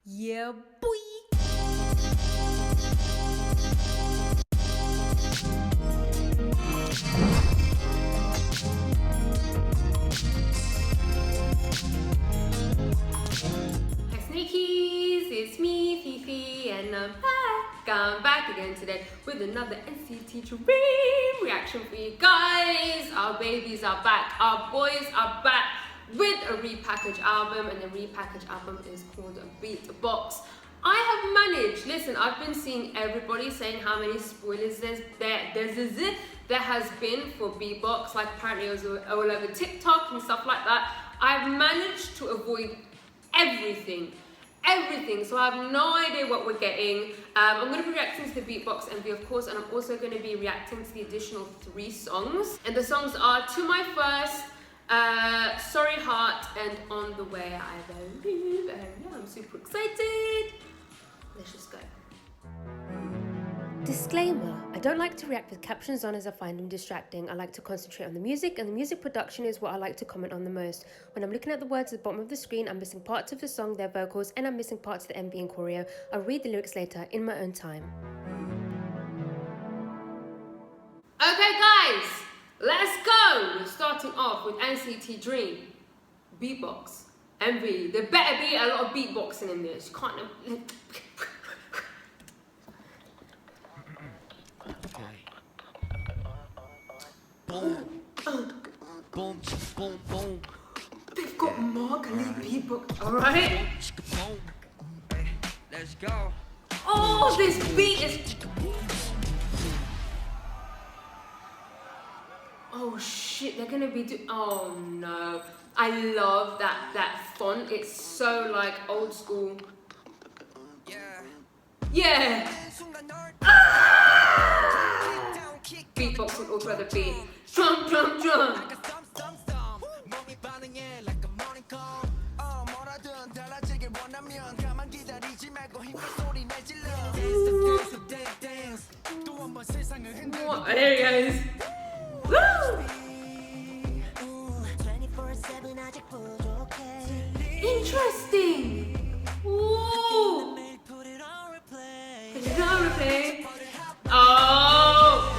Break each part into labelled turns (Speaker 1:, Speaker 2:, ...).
Speaker 1: Yeah, boy. Hi Sneakies, it's me, Fifi, and I'm back. I'm back again today with another NCT Dream reaction for you guys. Our babies are back, our boys are back with a repackaged album, and the repackaged album is called Beatbox. I have managed, listen, I've been seeing everybody saying how many spoilers there has been for Beatbox, like apparently it was all over TikTok and stuff like that. I've managed to avoid everything, so I have no idea what we're getting. I'm going to be reacting to the Beatbox MV, of course, and I'm also going to be reacting to the additional 3 songs, and the songs are To My First, Sorry Heart, and On The Way, I believe. And yeah, I'm super excited. Let's just go. Disclaimer, I don't like to react with captions on as I find them distracting. I like to concentrate on the music, and the music production is what I like to comment on the most. When I'm looking at the words at the bottom of the screen, I'm missing parts of the song, their vocals, and I'm missing parts of the MV and choreo. I'll read the lyrics later in my own time. Okay guys, let's go! We're starting off with NCT Dream, Beatbox, MV. There better be a lot of beatboxing in this. You can't...
Speaker 2: Boom, boom, boom, boom.
Speaker 1: They've got Markley beatbox, alright?
Speaker 2: Let's go.
Speaker 1: Oh, this beat is... Oh shit, they're gonna be oh no. I love that font. It's so like old school. Yeah. Ah! Beatboxing all the beat. Drum, drum, drum. What? There he goes. Woo! Interesting. Ooh. Put it on replay. Oh.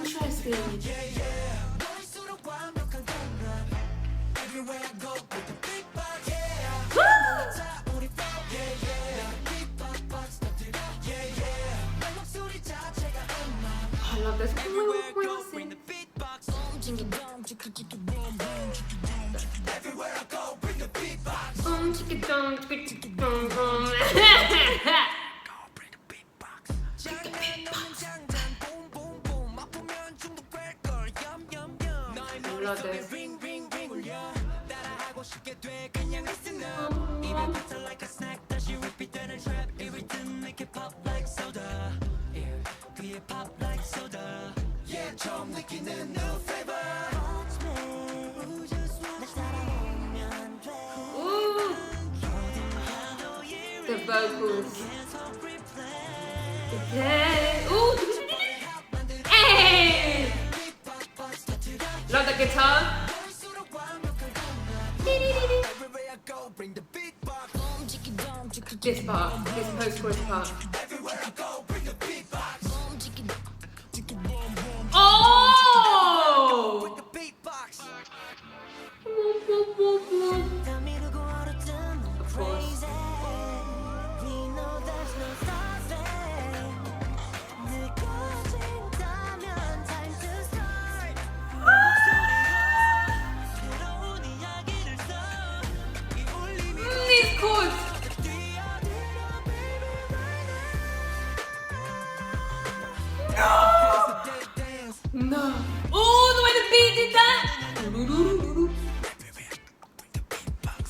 Speaker 1: Interesting. I love this. Everywhere I go, bring the beatbox. Boom, chicka dum, chicka boom, boom. Go bring the beatbox. Bring the beatbox. I love this. Ooh. The vocals. Okay. Ooh. Hey. Love the guitar. This part, this post-chorus part. Oh! Of course. These chords. No. Oh, the way the beat did that.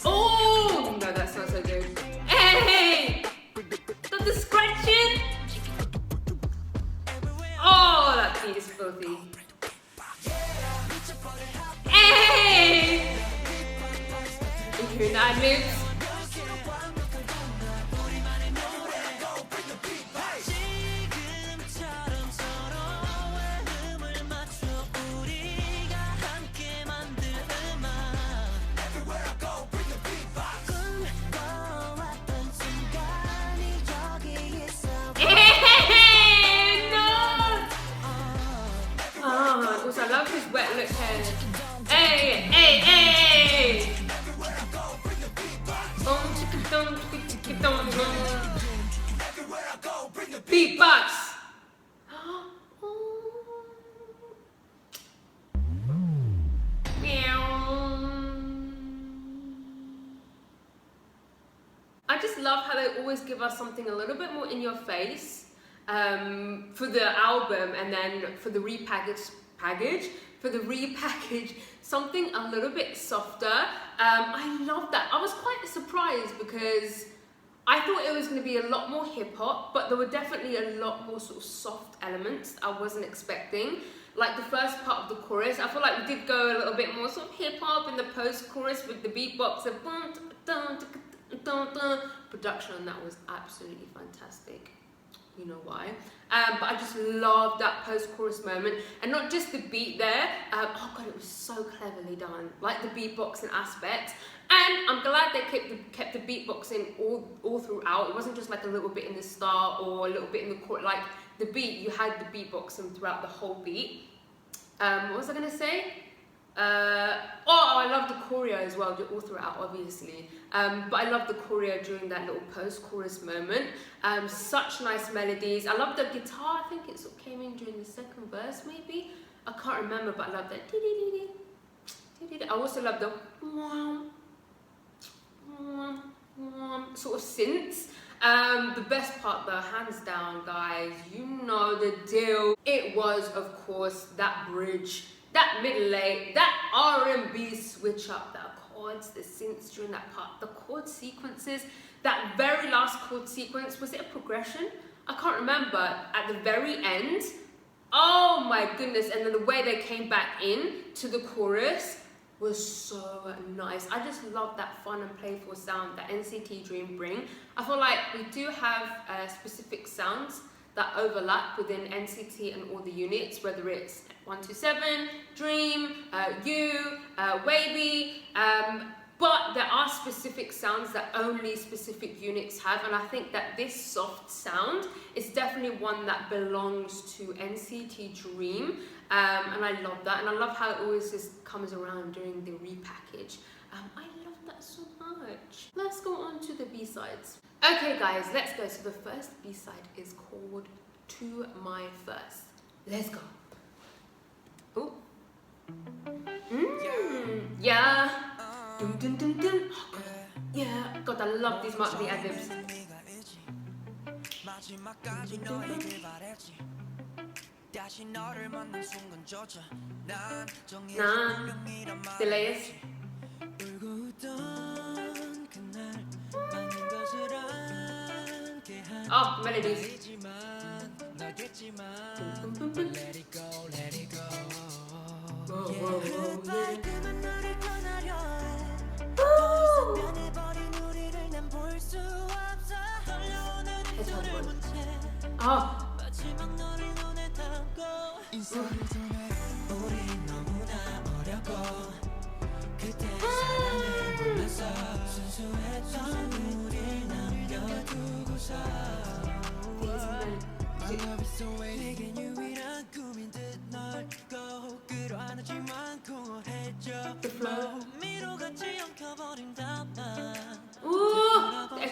Speaker 1: Oh, no, that's not so good. Hey, stop the scratching. Oh, that beat is filthy. Hey, you hear that, lips? Beatbox. I just love how they always give us something a little bit more in your face for the album, and then for the repackage, something a little bit softer. I love that. I was quite surprised because I thought it was going to be a lot more hip hop, but there were definitely a lot more sort of soft elements I wasn't expecting. Like the first part of the chorus, I feel like we did go a little bit more sort of hip hop in the post chorus with the beatbox and production on that was absolutely fantastic. You know why? But I just love that post-chorus moment, and not just the beat there. Oh god, it was so cleverly done, like the beatboxing aspect. And I'm glad they kept the beatboxing all throughout. It wasn't just like a little bit in the start or a little bit in the chorus. Like the beat, you had the beatboxing throughout the whole beat. What was I gonna say? I love the choreo as well, all throughout, obviously. But I love the choreo during that little post-chorus moment. Such nice melodies. I love the guitar. I think it sort of came in during the second verse, maybe. I can't remember, but I love that. I also love the sort of synths. The best part though, hands down, guys, you know the deal. It was, of course, that bridge, that middle eight, that R&B switch up, the chords, the synths during that part, the chord sequences, that very last chord sequence, was it a progression? I can't remember, at the very end. Oh my goodness, and then the way they came back in to the chorus was so nice. I just love that fun and playful sound that NCT Dream bring. I feel like we do have specific sounds that overlap within NCT and all the units, whether it's 127, Dream, U, Wavy, but there are specific sounds that only specific units have, and I think that this soft sound is definitely one that belongs to NCT Dream, and I love that, and I love how it always just comes around during the repackage. I love that so much. Let's go on to the B-sides. Okay guys, let's go. So the first B-side is called To My First. Let's go. Ooh. Yeah. Dun, dun, dun, dun. Yeah. God, I love these marketing ad-libs. Delays. Oh, melodies. Oh. The flow. Ooh, the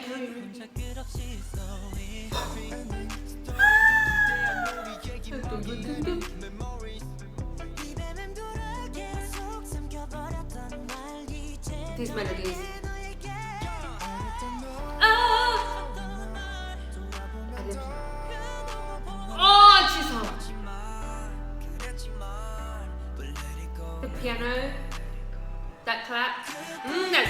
Speaker 1: these melodies. Oh, she's hot. The piano, that clap. Yeah.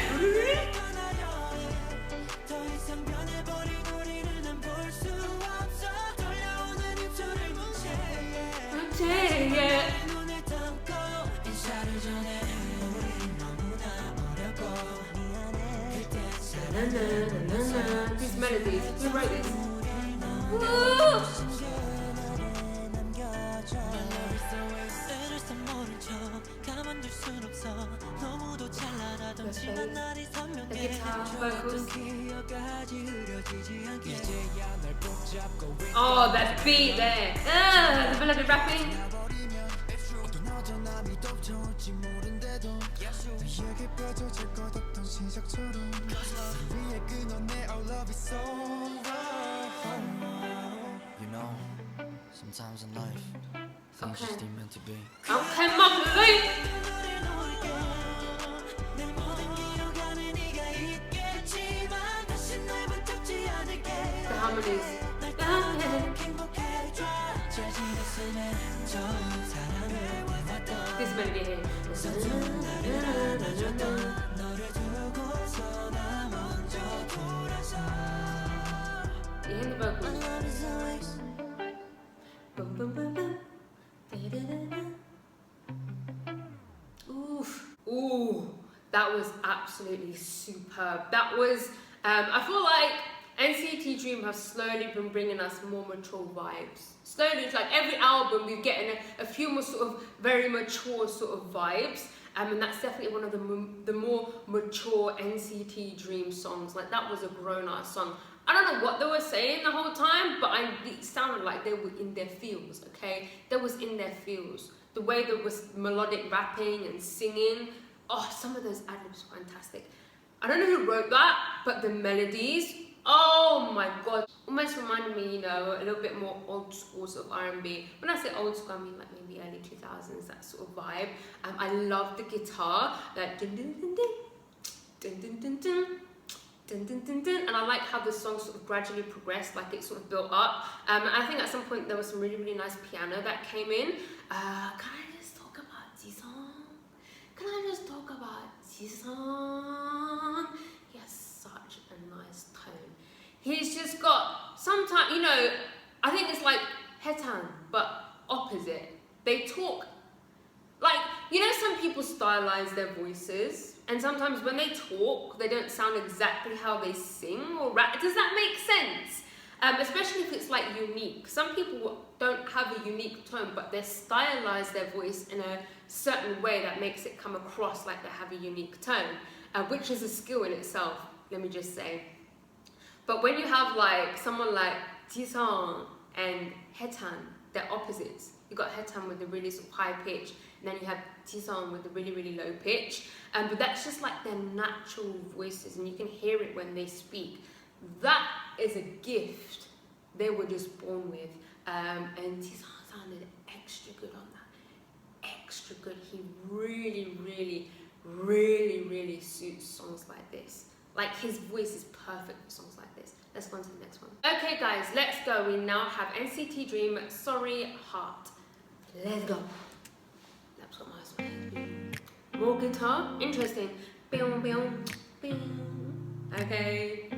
Speaker 1: These melodies, who wrote this? Woo! The guitar, vocals. Oh, that beat there. The melody rapping.
Speaker 2: Sometimes in life, things just ain't meant to be.
Speaker 1: Okay, lovely. The harmonies. This melody here. You hear the vocals? Boom, boom, boom, boom. Oof. Ooh, that was absolutely superb. That was, I feel like NCT Dream have slowly been bringing us more mature vibes. Slowly, it's like every album we're getting a few more sort of very mature sort of vibes. And that's definitely one of the more mature NCT Dream songs. Like that was a grown-ass song. I don't know what they were saying the whole time, but it sounded like they were in their feels, okay? They was in their feels. The way there was melodic rapping and singing. Oh, some of those ad-libs were fantastic. I don't know who wrote that, but the melodies, oh my god. Almost reminded me, you know, a little bit more old school sort of R&B. When I say old school, I mean like maybe early 2000s, that sort of vibe. I love the guitar, like dun dun dun dun, dun dun dun dun. Dun, dun, dun, dun. And I like how the song sort of gradually progressed, like it sort of built up. I think at some point there was some really, really nice piano that came in. Can I just talk about Jisung? Can I just talk about Jisung? He has such a nice tone. He's just got, sometimes, you know, I think it's like Haechan, but opposite. They talk, like, you know, some people stylize their voices. And sometimes when they talk, they don't sound exactly how they sing or rap. Does that make sense? Especially if it's like unique. Some people don't have a unique tone, but they stylize their voice in a certain way that makes it come across like they have a unique tone, which is a skill in itself, let me just say. But when you have like someone like Jisung and Haechan, they're opposites. You got Haechan with the really sort of high pitch, and then you have Jisung with the really, really low pitch. But that's just like their natural voices, and you can hear it when they speak. That is a gift they were just born with. And Jisung sounded extra good on that. Extra good. He really, really, really, really suits songs like this. Like his voice is perfect for songs like this. Let's go on to the next one. Okay guys, let's go. We now have NCT Dream, Sorry Heart. Let's go. That's what my husband. More guitar, interesting. Boom, boom, boom. Okay.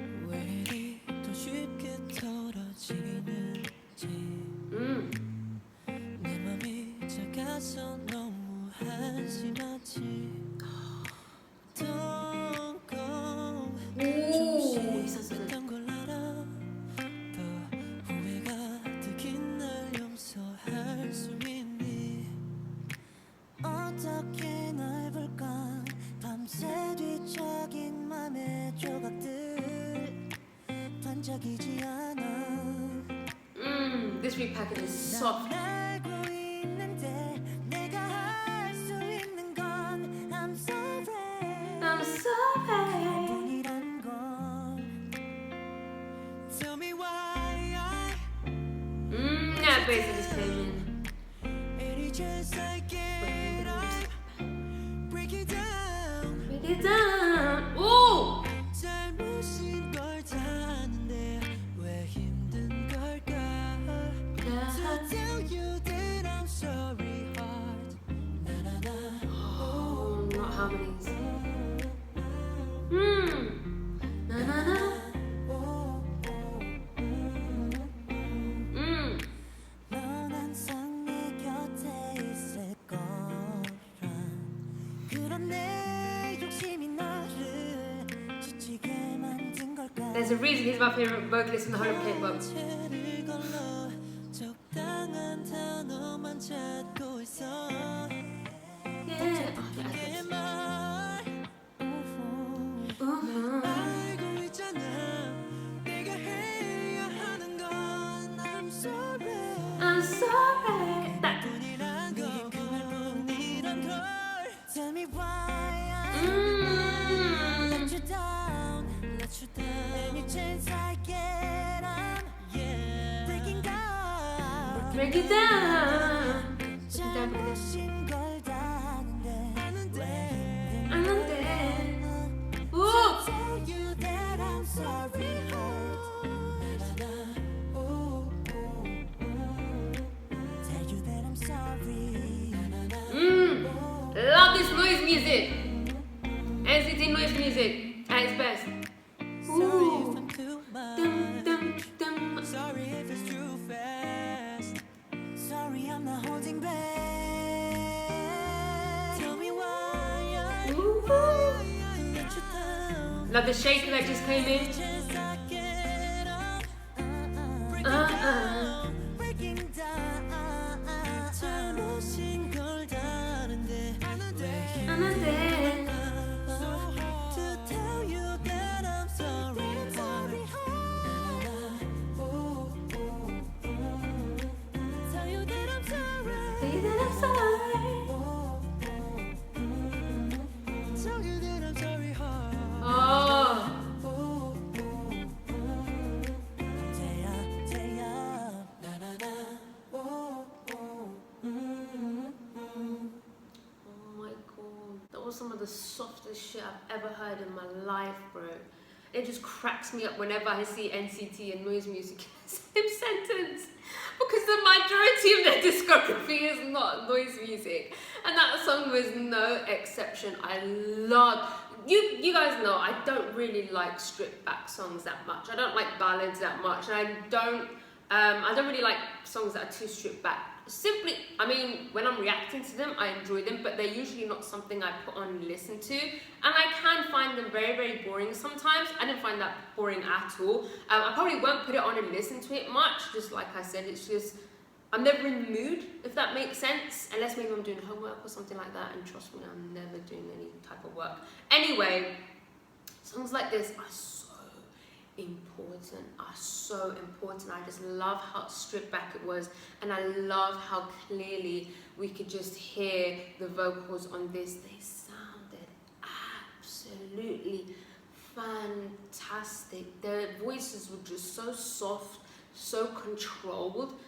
Speaker 1: This repackage is soft. I'm sorry. Tell me why that bass just came in. Break it down. Ooh. Oh, not harmonies. Na na na. There's a reason he's my favorite vocalist in the whole of K-pop. I'm sorry. Tell me why I let you down. Any chance I get, I'm breaking down. break it down. Love this noise music. NCT noise music at its best. Ooh. Dum, dum, dum.
Speaker 2: Sorry if it's too fast. Sorry I'm not holding back. Tell me why I let you down.
Speaker 1: Love the shaker that just came in.
Speaker 2: Breaking down. 잘못인 걸 다 아는데 So hard to tell you that I'm sorry. Tell you that I'm sorry.
Speaker 1: Say that I'm sorry.
Speaker 2: Tell you that I'm sorry hard.
Speaker 1: Oh. Some of the softest shit I've ever heard in my life, bro. It just cracks me up whenever I see NCT and noise music in the same sentence, because the majority of their discography is not noise music, and that song was no exception. I love you guys know I don't really like stripped back songs that much. I don't like ballads that much, and I don't really like songs that are too stripped back. Simply, I mean, when I'm reacting to them, I enjoy them, but they're usually not something I put on and listen to, and I can find them very, very boring sometimes. I didn't find that boring at all. I probably won't put it on and listen to it much, just like I said, it's just, I'm never in the mood, if that makes sense, unless maybe I'm doing homework or something like that, and trust me, I'm never doing any type of work. Anyway, songs like this are so important. I just love how stripped back it was, and I love how clearly we could just hear the vocals on this. They sounded absolutely fantastic. Their voices were just so soft, so controlled.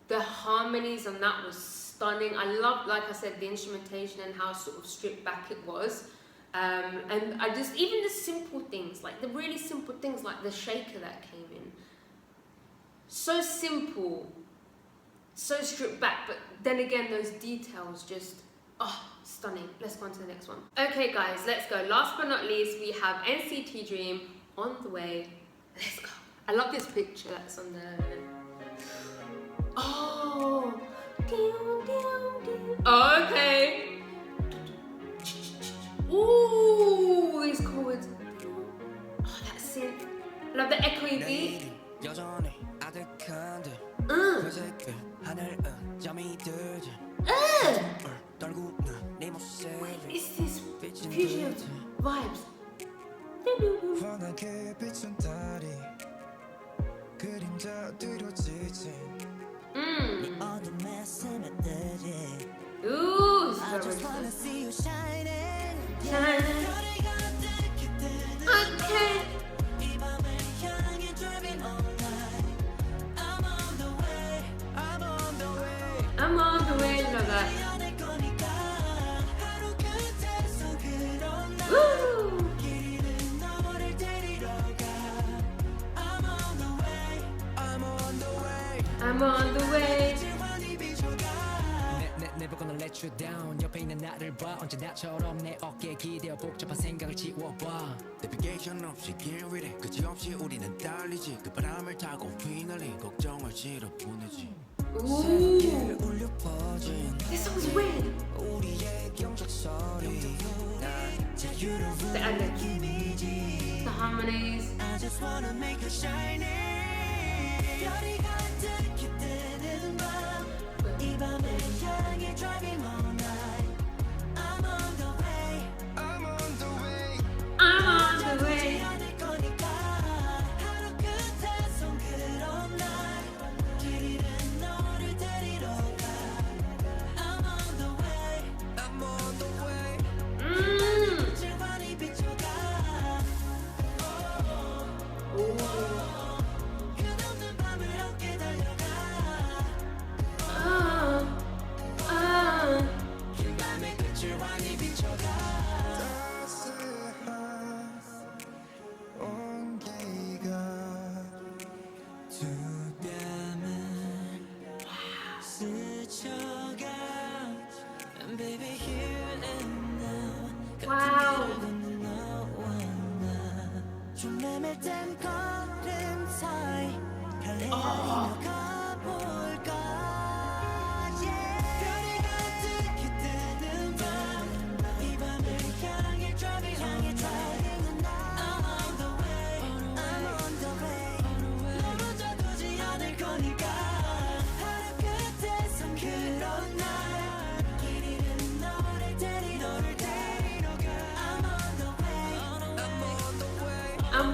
Speaker 1: The harmonies on that was stunning. I loved, like I said, the instrumentation and how sort of stripped back it was. And I just, even the simple things, like the really simple things like the shaker that came in. So simple, so stripped back, but then again, those details just, oh, stunning. Let's go on to the next one. Okay guys, let's go. Last but not least, we have NCT Dream, On The Way. Let's go. I love this picture that's on the, oh, okay. Ooh, these chords. Oh, that synth. Love the echoey beat. What is this fusion vibes? Ooh, shining. Okay. I'm on the way, love that. Woo! I'm on the way.
Speaker 3: Never gonna let you down. 옆에 있는 나를 봐. 언제나처럼 내 어깨에 기대어 복잡한 생각을 지워봐.
Speaker 4: 내비게이션 없이 길 위래 끝이 없이 우리는 달리지 그 바람을 타고 휘날린 걱정을 실어 보내지.
Speaker 1: Ooh, this song's weird. The ending, the harmonies.
Speaker 2: I just wanna make you shining. 이 밤을 향해 driving all night. I'm on the way. I'm on the way.
Speaker 1: I'm on the way.
Speaker 2: 하루 끝에 손그런 날 길 잃은 너를 데리러 가. I'm on the way. I'm on the way. 질환이 비춰가. 끝없는 밤을 함께 달려가.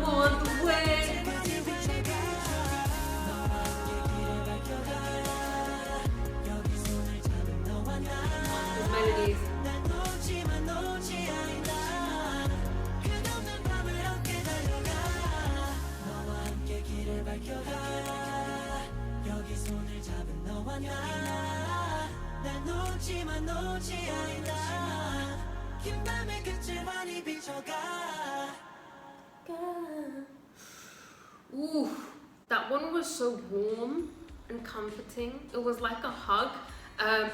Speaker 1: on the way. The melodies. Ooh, that one was so warm and comforting. It was like a hug.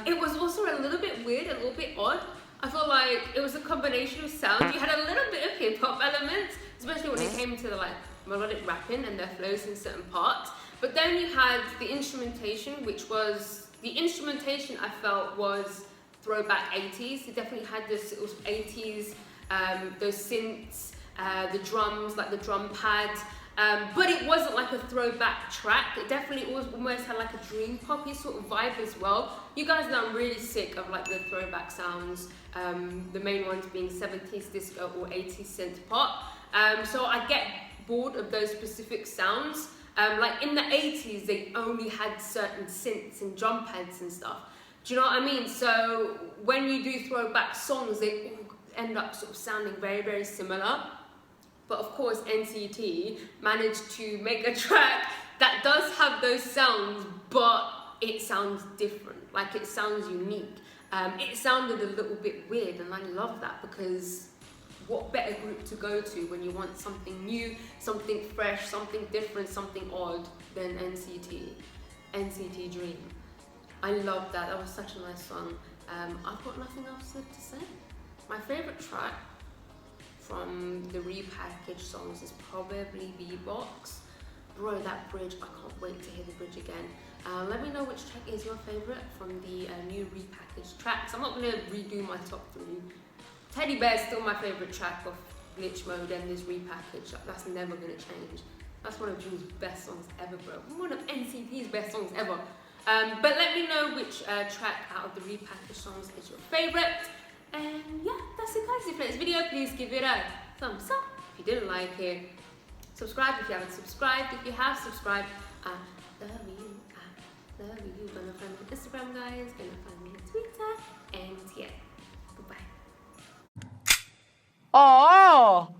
Speaker 1: It was also a little bit weird, a little bit odd. I felt like it was a combination of sounds. You had a little bit of hip hop elements, especially when it came to the like melodic rapping and their flows in certain parts. But then you had the instrumentation, which was the instrumentation I felt was throwback 80s. It definitely had this sort of 80s, those synths, the drums, like the drum pads. But it wasn't like a throwback track. It definitely almost had like a dream poppy sort of vibe as well. You guys know I'm really sick of like the throwback sounds. The main ones being 70s disco or 80s synth pop. So I get bored of those specific sounds. Like in the 80s, they only had certain synths and drum pads and stuff. Do you know what I mean? So when you do throwback songs, they all end up sort of sounding very, very similar. But of course, NCT managed to make a track that does have those sounds, but it sounds different. Like it sounds unique. It sounded a little bit weird, and I love that because what better group to go to when you want something new, something fresh, something different, something odd than NCT. NCT Dream. I love that. That was such a nice song. I've got nothing else to say. My favourite track from the repackaged songs is probably Beatbox. Bro, that bridge, I can't wait to hear the bridge again. Let me know which track is your favourite from the new repackaged tracks. I'm not going to redo my top 3. Teddy Bear is still my favourite track of Glitch Mode and this repackage. That's never going to change. That's one of Dream's best songs ever, bro. One of NCT's best songs ever. But let me know which track out of the repackaged songs is your favourite. And yeah, that's it guys. If you liked this video, please give it a thumbs up. If you didn't like it, subscribe if you haven't subscribed. If you have subscribed, I love you. I love you. Gonna find me on Instagram, guys. Gonna find me on Twitter. And yeah, goodbye.
Speaker 5: 어